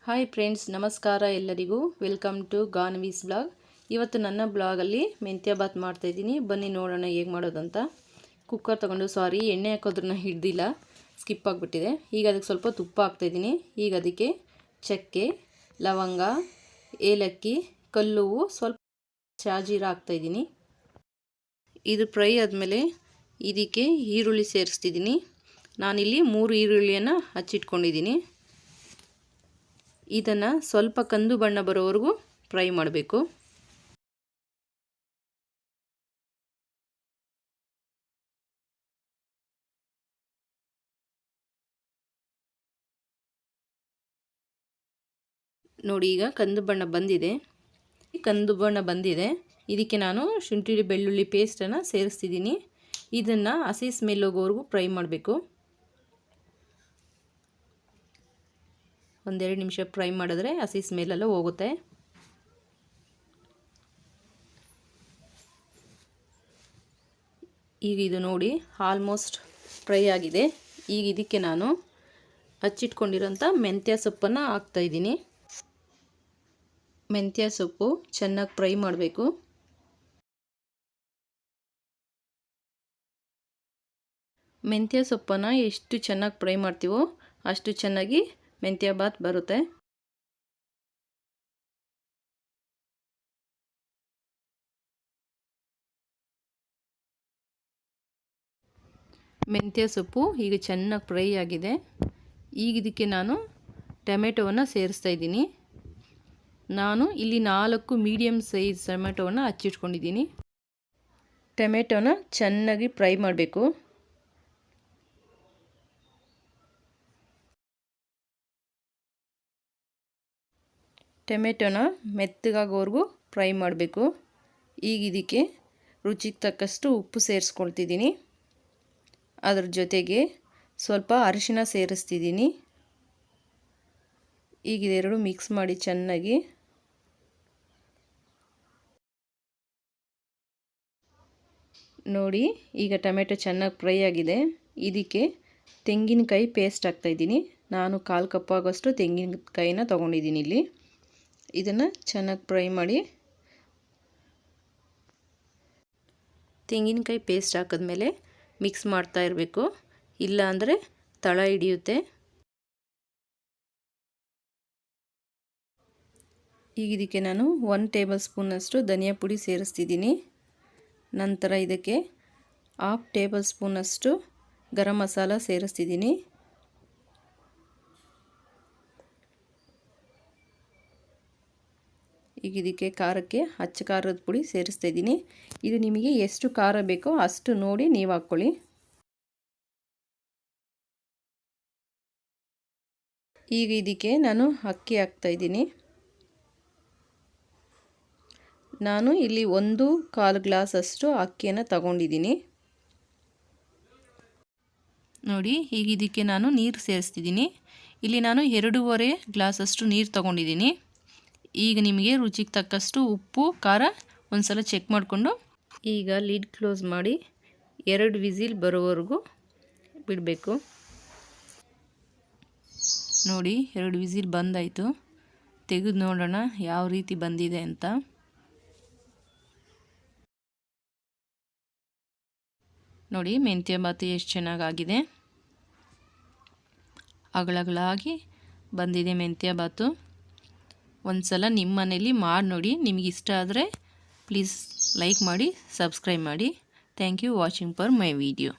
Hi friends, ನಮಸ್ಕಾರ ಎಲ್ಲರಿಗೂ. Welcome to ಗಾನ್ವೀಸ್ ಬ್ಲಾಗ್. ಇವತ್ತು ನನ್ನ ಬ್ಲಾಗಲ್ಲಿ ಮೆಂತ್ಯ ಬಾತ್ ಮಾಡ್ತಾಯಿದ್ದೀನಿ. ಬನ್ನಿ ನೋಡೋಣ ಹೇಗೆ ಮಾಡೋದಂತ. ಕುಕ್ಕರ್ ತೊಗೊಂಡು ಎಣ್ಣೆ ಹಾಕೋದ್ರನ್ನ ಹಿಡ್ದಿಲ್ಲ, ಸ್ಕಿಪ್ ಆಗಿಬಿಟ್ಟಿದೆ. ಈಗ ಅದಕ್ಕೆ ಸ್ವಲ್ಪ ತುಪ್ಪ ಹಾಕ್ತಾಯಿದ್ದೀನಿ. ಈಗ ಅದಕ್ಕೆ ಚಕ್ಕೆ, ಲವಂಗ, ಏಲಕ್ಕಿ, ಕಲ್ಲುವು, ಸ್ವಲ್ಪ ಶಾಜೀರ ಹಾಕ್ತಾಯಿದ್ದೀನಿ. ಇದು ಫ್ರೈ ಆದಮೇಲೆ ಇದಕ್ಕೆ ಈರುಳ್ಳಿ ಸೇರಿಸ್ತಿದ್ದೀನಿ. ನಾನಿಲ್ಲಿ 3 ಈರುಳ್ಳಿಯನ್ನು ಹಚ್ಚಿಟ್ಕೊಂಡಿದ್ದೀನಿ. ಇದನ್ನು ಸ್ವಲ್ಪ ಕಂದು ಬಣ್ಣ ಬರೋವರೆಗೂ ಫ್ರೈ ಮಾಡಬೇಕು. ನೋಡಿ, ಈಗ ಕಂದು ಬಣ್ಣ ಬಂದಿದೆ. ಇದಕ್ಕೆ ನಾನು ಶುಂಠಿ ಬೆಳ್ಳುಳ್ಳಿ ಪೇಸ್ಟನ್ನು ಸೇರಿಸ್ತಿದ್ದೀನಿ. ಇದನ್ನು ಹಸಿ ಸ್ಮೆಲ್ ಹೋಗೋವರೆಗೂ ಫ್ರೈ ಮಾಡಬೇಕು. 1-2 ನಿಮಿಷ ಫ್ರೈ ಮಾಡಿದ್ರೆ ಹಸಿ ಸ್ಮೆಲ್ಲೆಲ್ಲ ಹೋಗುತ್ತೆ. ಈಗ ಇದು ನೋಡಿ ಆಲ್ಮೋಸ್ಟ್ ಫ್ರೈ ಆಗಿದೆ. ಈಗ ಇದಕ್ಕೆ ನಾನು ಹಚ್ಚಿಟ್ಕೊಂಡಿರೋಂಥ ಮೆಂತ್ಯ ಸೊಪ್ಪನ್ನು ಹಾಕ್ತಾಯಿದ್ದೀನಿ. ಮೆಂತ್ಯ ಸೊಪ್ಪು ಚೆನ್ನಾಗಿ ಫ್ರೈ ಮಾಡಬೇಕು. ಮೆಂತ್ಯ ಸೊಪ್ಪನ್ನು ಎಷ್ಟು ಚೆನ್ನಾಗಿ ಫ್ರೈ ಮಾಡ್ತೀವೋ ಅಷ್ಟು ಚೆನ್ನಾಗಿ ಮೆಂತ್ಯ ಬಾತ್ ಬರುತ್ತೆ. ಮೆಂತ್ಯ ಸೊಪ್ಪು ಈಗ ಚೆನ್ನಾಗಿ ಫ್ರೈ ಆಗಿದೆ. ಈಗ ಇದಕ್ಕೆ ನಾನು ಟೊಮೆಟೊವನ್ನು ಸೇರಿಸ್ತಾ ಇದ್ದೀನಿ. ನಾನು ಇಲ್ಲಿ 4 ಮೀಡಿಯಮ್ ಸೈಜ್ ಟೊಮೆಟೊವನ್ನು ಹಚ್ಚಿಟ್ಕೊಂಡಿದ್ದೀನಿ. ಟೊಮೆಟೊನ ಚೆನ್ನಾಗಿ ಫ್ರೈ ಮಾಡಬೇಕು. ಟೊಮೆಟೊನ ಮೆತ್ತಗಾಗೋವರೆಗೂ ಫ್ರೈ ಮಾಡಬೇಕು. ಈಗ ಇದಕ್ಕೆ ರುಚಿಗೆ ತಕ್ಕಷ್ಟು ಉಪ್ಪು ಸೇರಿಸ್ಕೊಳ್ತಿದ್ದೀನಿ. ಅದರ ಜೊತೆಗೆ ಸ್ವಲ್ಪ ಅರಿಶಿನ ಸೇರಿಸ್ತಿದ್ದೀನಿ. ಈಗ ಇದೆರಡು ಮಿಕ್ಸ್ ಮಾಡಿ ಚೆನ್ನಾಗಿ ನೋಡಿ. ಈಗ ಟೊಮೆಟೊ ಚೆನ್ನಾಗಿ ಫ್ರೈ ಆಗಿದೆ. ಇದಕ್ಕೆ ತೆಂಗಿನಕಾಯಿ ಪೇಸ್ಟ್ ಹಾಕ್ತಾಯಿದ್ದೀನಿ. ನಾನು 1/4 ಕಪ್ ಆಗೋಷ್ಟು ತೆಂಗಿನಕಾಯಿನ ತೊಗೊಂಡಿದ್ದೀನಿ. ಇಲ್ಲಿ ಇದನ್ನು ಚೆನ್ನಾಗಿ ಫ್ರೈ ಮಾಡಿ. ತೆಂಗಿನಕಾಯಿ ಪೇಸ್ಟ್ ಹಾಕಿದ್ಮೇಲೆ ಮಿಕ್ಸ್ ಮಾಡ್ತಾ ಇರಬೇಕು, ಇಲ್ಲ ಅಂದರೆ ತಳ ಹಿಡಿಯುತ್ತೆ. ಈಗ ಇದಕ್ಕೆ ನಾನು 1 ಟೇಬಲ್ ಸ್ಪೂನಷ್ಟು ಧನಿಯಾ ಪುಡಿ ಸೇರಿಸ್ತಿದ್ದೀನಿ. ನಂತರ ಇದಕ್ಕೆ 1/2 ಟೇಬಲ್ ಸ್ಪೂನಷ್ಟು ಗರಂ ಮಸಾಲ ಸೇರಿಸ್ತಿದ್ದೀನಿ. ಈಗ ಇದಕ್ಕೆ ಖಾರಕ್ಕೆ ಅಚ್ಚ ಖಾರದ ಪುಡಿ ಸೇರಿಸ್ತಾ ಇದ್ದೀನಿ. ಇದು ನಿಮಗೆ ಎಷ್ಟು ಖಾರ ಬೇಕೋ ಅಷ್ಟು ನೋಡಿ ನೀವು ಹಾಕ್ಕೊಳ್ಳಿ. ಈಗ ಇದಕ್ಕೆ ನಾನು ಅಕ್ಕಿ ಹಾಕ್ತಾಯಿದ್ದೀನಿ. ನಾನು ಇಲ್ಲಿ 1/4 ಗ್ಲಾಸಷ್ಟು ಅಕ್ಕಿಯನ್ನು ತಗೊಂಡಿದ್ದೀನಿ. ನೋಡಿ, ಈಗ ಇದಕ್ಕೆ ನಾನು ನೀರು ಸೇರಿಸ್ತಿದ್ದೀನಿ. ಇಲ್ಲಿ ನಾನು 2.5 ಗ್ಲಾಸಷ್ಟು ನೀರು ತಗೊಂಡಿದ್ದೀನಿ. ಈಗ ನಿಮಗೆ ರುಚಿಗೆ ತಕ್ಕಷ್ಟು ಉಪ್ಪು ಖಾರ ಒಂದ್ಸಲ ಚೆಕ್ ಮಾಡಿಕೊಂಡು ಈಗ ಲಿಡ್ ಕ್ಲೋಸ್ ಮಾಡಿ 2 ವಿಸಿಲ್ ಬರೋವರೆಗೂ ಬಿಡಬೇಕು. ನೋಡಿ, 2 ವಿಸಿಲ್ ಬಂದಾಯಿತು. ತೆಗೆದು ನೋಡೋಣ ಯಾವ ರೀತಿ ಬಂದಿದೆ ಅಂತ. ನೋಡಿ, ಮೆಂತ್ಯ ಬಾತು ಎಷ್ಟು ಚೆನ್ನಾಗಾಗಿದೆ. ಅಗಳಗಳಾಗಿ ಬಂದಿದೆ ಮೆಂತ್ಯ ಬಾತು. ಒಂದ್ಸಲ ನಿಮ್ಮ ಮನೇಲಿ ಮಾಡಿ ನೋಡಿ. ನಿಮಗೆ ಇಷ್ಟ ಆದರೆ ಪ್ಲೀಸ್ ಲೈಕ್ ಮಾಡಿ, ಸಬ್ಸ್ಕ್ರೈಬ್ ಮಾಡಿ. Thank you watching for my video.